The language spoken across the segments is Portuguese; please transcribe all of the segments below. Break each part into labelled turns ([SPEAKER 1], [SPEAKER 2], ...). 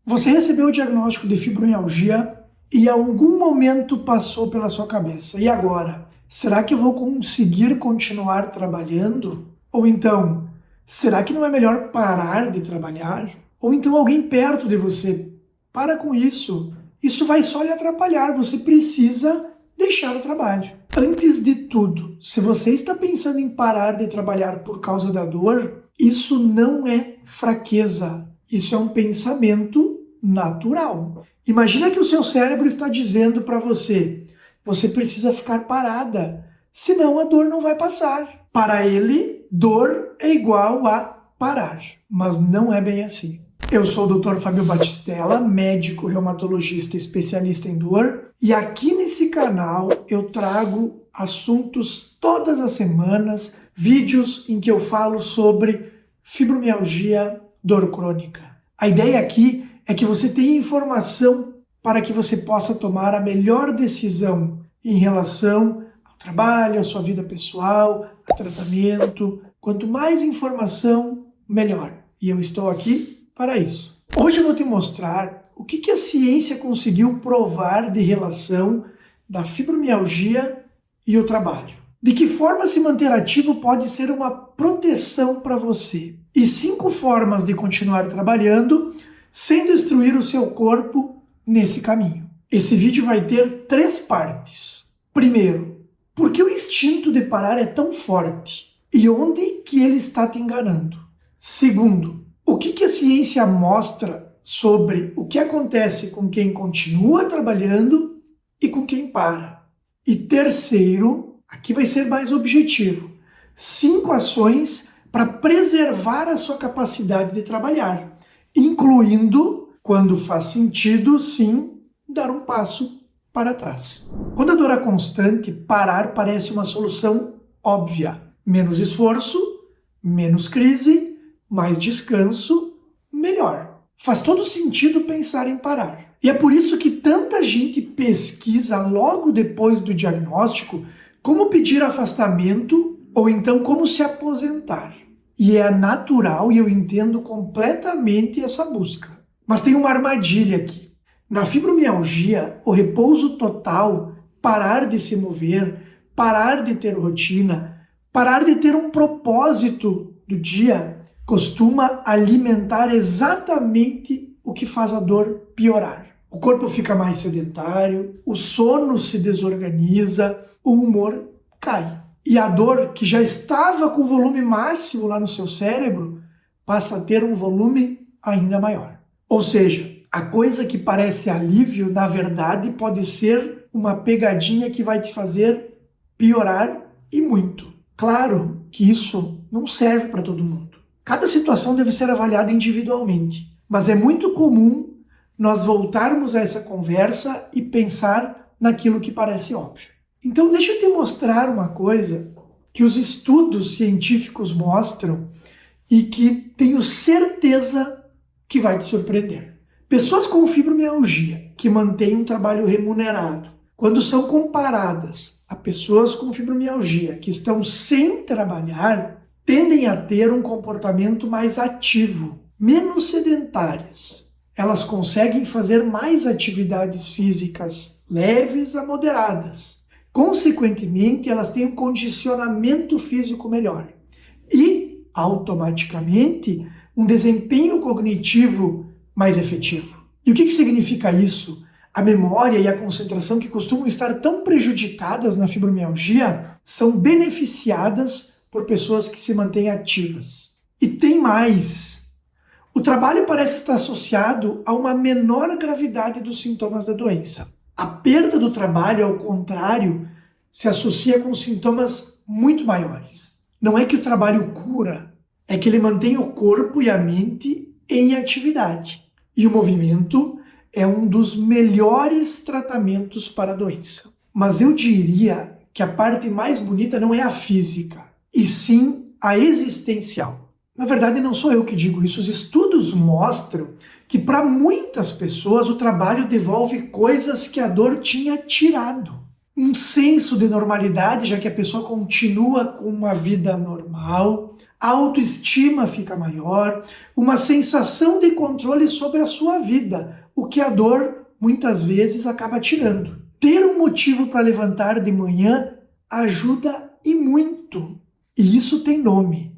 [SPEAKER 1] Você recebeu o diagnóstico de fibromialgia e em algum momento passou pela sua cabeça. E agora? Será que eu vou conseguir continuar trabalhando? Ou então, será que não é melhor parar de trabalhar? Ou então alguém perto de você, para com isso. Isso vai só lhe atrapalhar. Você precisa deixar o trabalho. Antes de tudo, se você está pensando em parar de trabalhar por causa da dor, isso não é fraqueza. Isso é um pensamento natural. Imagina que o seu cérebro está dizendo para você: você precisa ficar parada, senão a dor não vai passar. Para ele, dor é igual a parar, mas não é bem assim. Eu sou o Dr. Fábio Batistella, médico reumatologista especialista em dor, e aqui nesse canal eu trago assuntos todas as semanas, vídeos em que eu falo sobre fibromialgia, dor crônica. A ideia aqui é que você tenha informação para que você possa tomar a melhor decisão em relação ao trabalho, à sua vida pessoal, ao tratamento. Quanto mais informação, melhor. E eu estou aqui para isso. Hoje eu vou te mostrar o que a ciência conseguiu provar de relação da fibromialgia e o trabalho. De que forma se manter ativo pode ser uma proteção para você. E 5 formas de continuar trabalhando sem destruir o seu corpo nesse caminho. Esse vídeo vai ter 3 partes. Primeiro, por que o instinto de parar é tão forte? E onde que ele está te enganando? Segundo, o que a ciência mostra sobre o que acontece com quem continua trabalhando e com quem para? E terceiro, aqui vai ser mais objetivo, 5 ações para preservar a sua capacidade de trabalhar, incluindo, quando faz sentido, sim, dar um passo para trás. Quando a dor é constante, parar parece uma solução óbvia. Menos esforço, menos crise, mais descanso, melhor. Faz todo sentido pensar em parar. E é por isso que tanta gente pesquisa logo depois do diagnóstico como pedir afastamento ou então como se aposentar. E é natural e eu entendo completamente essa busca. Mas tem uma armadilha aqui. Na fibromialgia, o repouso total, parar de se mover, parar de ter rotina, parar de ter um propósito do dia, costuma alimentar exatamente o que faz a dor piorar. O corpo fica mais sedentário, o sono se desorganiza, o humor cai. E a dor, que já estava com o volume máximo lá no seu cérebro, passa a ter um volume ainda maior. Ou seja, a coisa que parece alívio, na verdade, pode ser uma pegadinha que vai te fazer piorar e muito. Claro que isso não serve para todo mundo. Cada situação deve ser avaliada individualmente, mas é muito comum nós voltarmos a essa conversa e pensar naquilo que parece óbvio. Então deixa eu te mostrar uma coisa que os estudos científicos mostram e que tenho certeza que vai te surpreender. Pessoas com fibromialgia que mantêm um trabalho remunerado, quando são comparadas a pessoas com fibromialgia que estão sem trabalhar, tendem a ter um comportamento mais ativo, menos sedentárias. Elas conseguem fazer mais atividades físicas leves a moderadas. Consequentemente, elas têm um condicionamento físico melhor e, automaticamente, um desempenho cognitivo mais efetivo. E o que significa isso? A memória e a concentração, que costumam estar tão prejudicadas na fibromialgia, são beneficiadas por pessoas que se mantêm ativas. E tem mais. O trabalho parece estar associado a uma menor gravidade dos sintomas da doença. A perda do trabalho, ao contrário, se associa com sintomas muito maiores. Não é que o trabalho cura, é que ele mantém o corpo e a mente em atividade. E o movimento é um dos melhores tratamentos para a doença. Mas eu diria que a parte mais bonita não é a física, e sim a existencial. Na verdade, não sou eu que digo isso. Os estudos mostram que para muitas pessoas o trabalho devolve coisas que a dor tinha tirado. Um senso de normalidade, já que a pessoa continua com uma vida normal, a autoestima fica maior, uma sensação de controle sobre a sua vida, o que a dor muitas vezes acaba tirando. Ter um motivo para levantar de manhã ajuda e muito. E isso tem nome: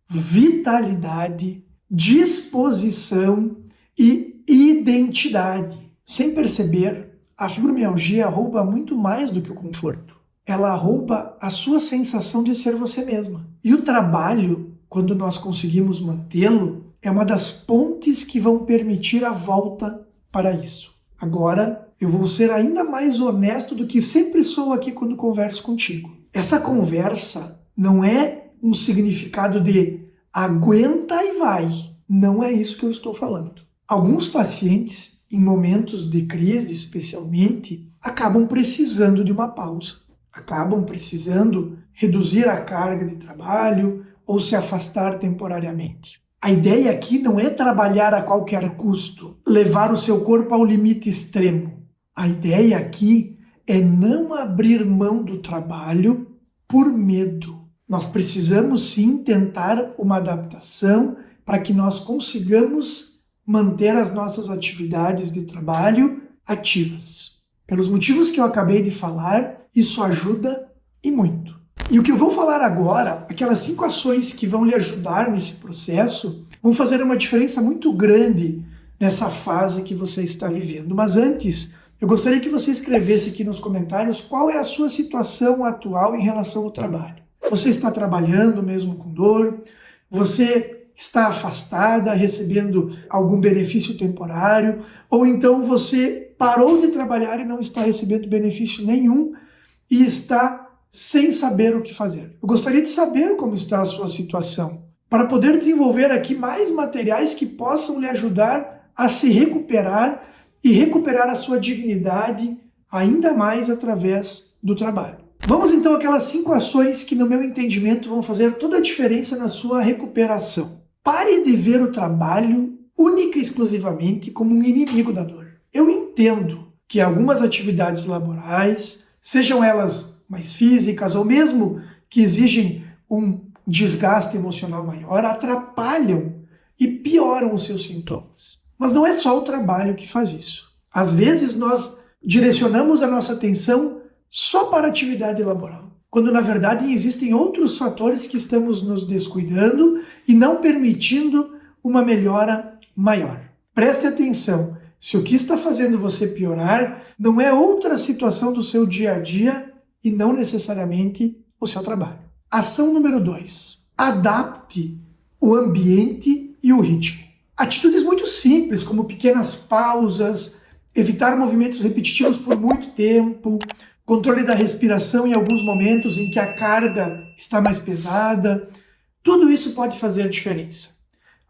[SPEAKER 1] vitalidade, disposição e identidade. Sem perceber, a fibromialgia rouba muito mais do que o conforto. Ela rouba a sua sensação de ser você mesma. E o trabalho, quando nós conseguimos mantê-lo, é uma das pontes que vão permitir a volta para isso. Agora, eu vou ser ainda mais honesto do que sempre sou aqui quando converso contigo. Essa conversa não é um significado de aguenta e vai. Não é isso que eu estou falando. Alguns pacientes, em momentos de crise especialmente, acabam precisando de uma pausa. Acabam precisando reduzir a carga de trabalho ou se afastar temporariamente. A ideia aqui não é trabalhar a qualquer custo, levar o seu corpo ao limite extremo. A ideia aqui é não abrir mão do trabalho por medo. Nós precisamos sim tentar uma adaptação para que nós consigamos manter as nossas atividades de trabalho ativas. Pelos motivos que eu acabei de falar, isso ajuda e muito. E o que eu vou falar agora, aquelas 5 ações que vão lhe ajudar nesse processo, vão fazer uma diferença muito grande nessa fase que você está vivendo. Mas antes, eu gostaria que você escrevesse aqui nos comentários qual é a sua situação atual em relação ao trabalho. Você está trabalhando mesmo com dor? Você está afastada, recebendo algum benefício temporário? Ou então você parou de trabalhar e não está recebendo benefício nenhum e está sem saber o que fazer? Eu gostaria de saber como está a sua situação, para poder desenvolver aqui mais materiais que possam lhe ajudar a se recuperar e recuperar a sua dignidade ainda mais através do trabalho. Vamos então àquelas 5 ações que, no meu entendimento, vão fazer toda a diferença na sua recuperação. Pare de ver o trabalho única e exclusivamente como um inimigo da dor. Eu entendo que algumas atividades laborais, sejam elas mais físicas ou mesmo que exigem um desgaste emocional maior, atrapalham e pioram os seus sintomas. Mas não é só o trabalho que faz isso. Às vezes nós direcionamos a nossa atenção só para a atividade laboral, quando na verdade existem outros fatores que estamos nos descuidando e não permitindo uma melhora maior. Preste atenção, se o que está fazendo você piorar não é outra situação do seu dia a dia e não necessariamente o seu trabalho. Ação número 2. Adapte o ambiente e o ritmo. Atitudes muito simples, como pequenas pausas, evitar movimentos repetitivos por muito tempo, controle da respiração em alguns momentos em que a carga está mais pesada. Tudo isso pode fazer diferença.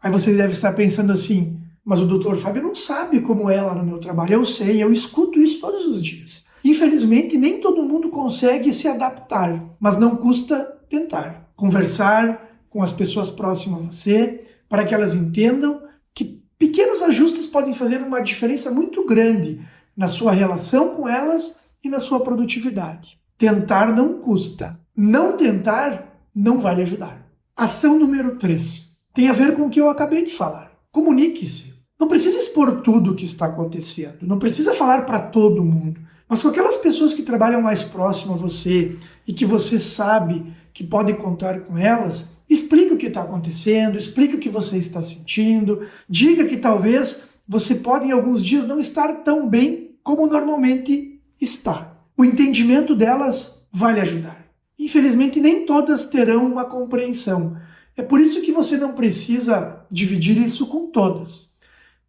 [SPEAKER 1] Aí você deve estar pensando assim, mas o Dr. Fábio não sabe como é lá no meu trabalho. Eu sei, eu escuto isso todos os dias. Infelizmente, nem todo mundo consegue se adaptar, mas não custa tentar. Conversar com as pessoas próximas a você, para que elas entendam que pequenos ajustes podem fazer uma diferença muito grande na sua relação com elas e na sua produtividade. Tentar não custa. Não tentar não vai lhe ajudar. Ação número 3. Tem a ver com o que eu acabei de falar. Comunique-se. Não precisa expor tudo o que está acontecendo. Não precisa falar para todo mundo. Mas com aquelas pessoas que trabalham mais próximo a você e que você sabe que pode contar com elas, explique o que está acontecendo, explique o que você está sentindo, diga que talvez você pode em alguns dias não estar tão bem como normalmente está. O entendimento delas vai lhe ajudar. Infelizmente, nem todas terão uma compreensão. É por isso que você não precisa dividir isso com todas.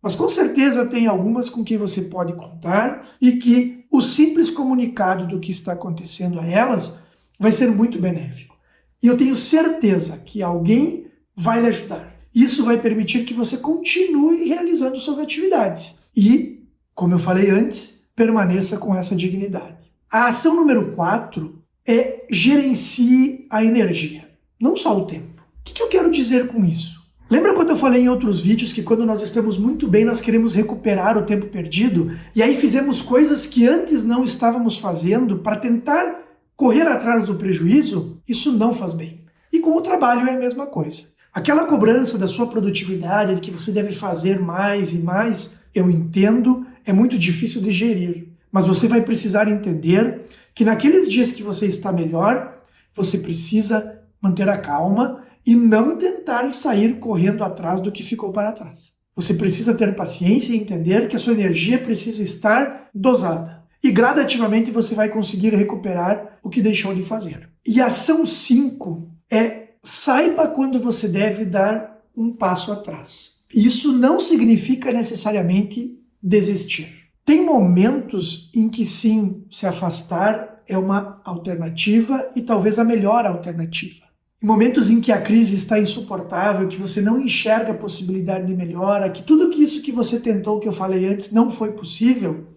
[SPEAKER 1] Mas com certeza tem algumas com quem você pode contar e que o simples comunicado do que está acontecendo a elas vai ser muito benéfico. E eu tenho certeza que alguém vai lhe ajudar. Isso vai permitir que você continue realizando suas atividades e, como eu falei antes, permaneça com essa dignidade. A ação número 4 é gerencie a energia, não só o tempo. O que eu quero dizer com isso? Lembra quando eu falei em outros vídeos que quando nós estamos muito bem, nós queremos recuperar o tempo perdido? E aí fizemos coisas que antes não estávamos fazendo para tentar correr atrás do prejuízo? Isso não faz bem. E com o trabalho é a mesma coisa. Aquela cobrança da sua produtividade, de que você deve fazer mais e mais, eu entendo, é muito difícil de gerir. Mas você vai precisar entender que naqueles dias que você está melhor, você precisa manter a calma e não tentar sair correndo atrás do que ficou para trás. Você precisa ter paciência e entender que a sua energia precisa estar dosada. E gradativamente você vai conseguir recuperar o que deixou de fazer. E a ação 5 é: saiba quando você deve dar um passo atrás. Isso não significa necessariamente desistir. Tem momentos em que sim, se afastar é uma alternativa e talvez a melhor alternativa. Em momentos em que a crise está insuportável, que você não enxerga a possibilidade de melhora, que tudo isso que você tentou, que eu falei antes, não foi possível,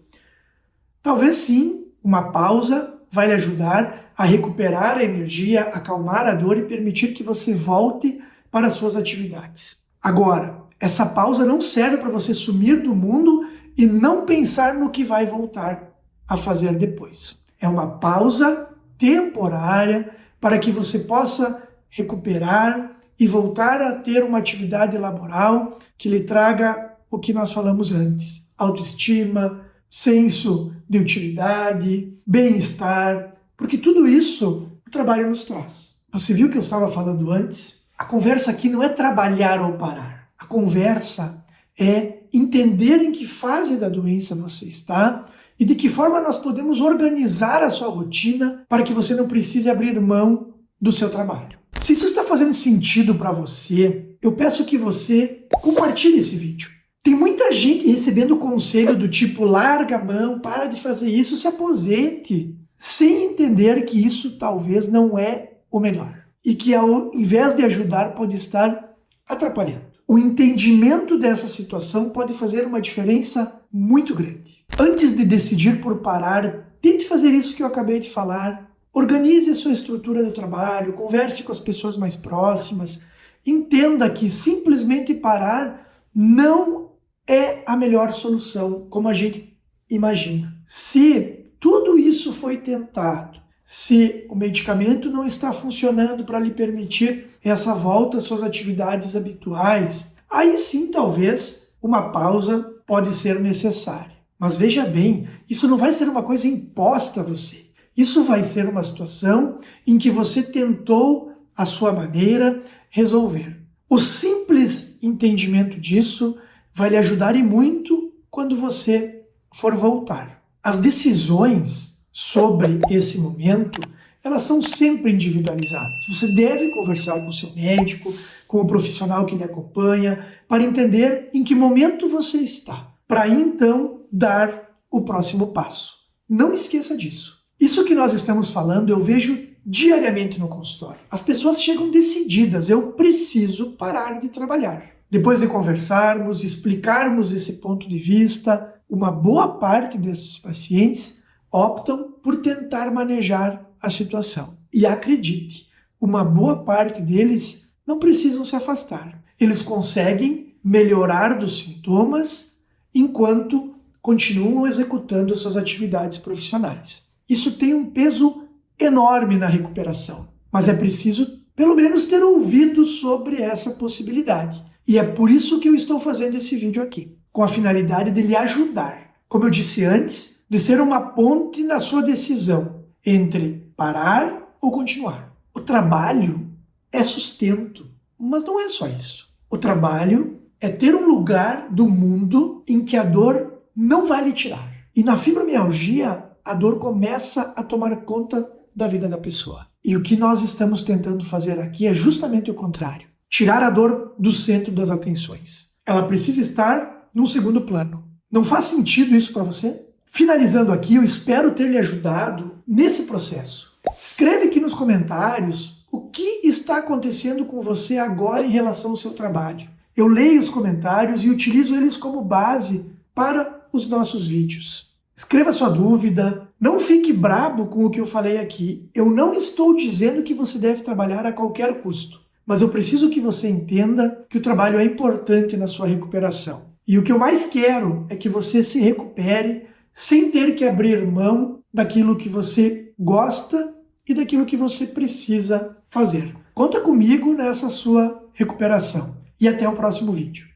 [SPEAKER 1] talvez sim, uma pausa vai lhe ajudar a recuperar a energia, acalmar a dor e permitir que você volte para as suas atividades. Agora, essa pausa não serve para você sumir do mundo e não pensar no que vai voltar a fazer depois. É uma pausa temporária para que você possa recuperar e voltar a ter uma atividade laboral que lhe traga o que nós falamos antes: autoestima, senso de utilidade, bem-estar, porque tudo isso o trabalho nos traz. Você viu que eu estava falando antes? A conversa aqui não é trabalhar ou parar. A conversa é entender em que fase da doença você está e de que forma nós podemos organizar a sua rotina para que você não precise abrir mão do seu trabalho. Se isso está fazendo sentido para você, eu peço que você compartilhe esse vídeo. Tem muita gente recebendo conselho do tipo: larga a mão, para de fazer isso, se aposente, sem entender que isso talvez não é o melhor e que ao invés de ajudar pode estar atrapalhando. O entendimento dessa situação pode fazer uma diferença muito grande. Antes de decidir por parar, tente fazer isso que eu acabei de falar. Organize a sua estrutura do trabalho, converse com as pessoas mais próximas, entenda que simplesmente parar não é a melhor solução, como a gente imagina. Se tudo isso foi tentado, se o medicamento não está funcionando para lhe permitir essa volta às suas atividades habituais, aí sim talvez uma pausa pode ser necessária. Mas veja bem, isso não vai ser uma coisa imposta a você. Isso vai ser uma situação em que você tentou, à sua maneira, resolver. O simples entendimento disso vai lhe ajudar e muito quando você for voltar. As decisões sobre esse momento, elas são sempre individualizadas. Você deve conversar com o seu médico, com o profissional que lhe acompanha, para entender em que momento você está, para então dar o próximo passo. Não esqueça disso. Isso que nós estamos falando eu vejo diariamente no consultório. As pessoas chegam decididas: eu preciso parar de trabalhar. Depois de conversarmos, explicarmos esse ponto de vista, uma boa parte desses pacientes optam por tentar manejar a situação. E acredite, uma boa parte deles não precisam se afastar. Eles conseguem melhorar dos sintomas enquanto continuam executando suas atividades profissionais. Isso tem um peso enorme na recuperação, mas é preciso pelo menos ter ouvido sobre essa possibilidade. E é por isso que eu estou fazendo esse vídeo aqui, com a finalidade de lhe ajudar, como eu disse antes, de ser uma ponte na sua decisão entre parar ou continuar. O trabalho é sustento, mas não é só isso. O trabalho é ter um lugar do mundo em que a dor não vai lhe tirar. E na fibromialgia, a dor começa a tomar conta da vida da pessoa. E o que nós estamos tentando fazer aqui é justamente o contrário. Tirar a dor do centro das atenções. Ela precisa estar num segundo plano. Não faz sentido isso para você? Finalizando aqui, eu espero ter lhe ajudado nesse processo. Escreve aqui nos comentários o que está acontecendo com você agora em relação ao seu trabalho. Eu leio os comentários e utilizo eles como base para os nossos vídeos. Escreva sua dúvida, não fique brabo com o que eu falei aqui. Eu não estou dizendo que você deve trabalhar a qualquer custo, mas eu preciso que você entenda que o trabalho é importante na sua recuperação. E o que eu mais quero é que você se recupere sem ter que abrir mão daquilo que você gosta e daquilo que você precisa fazer. Conta comigo nessa sua recuperação. E até o próximo vídeo.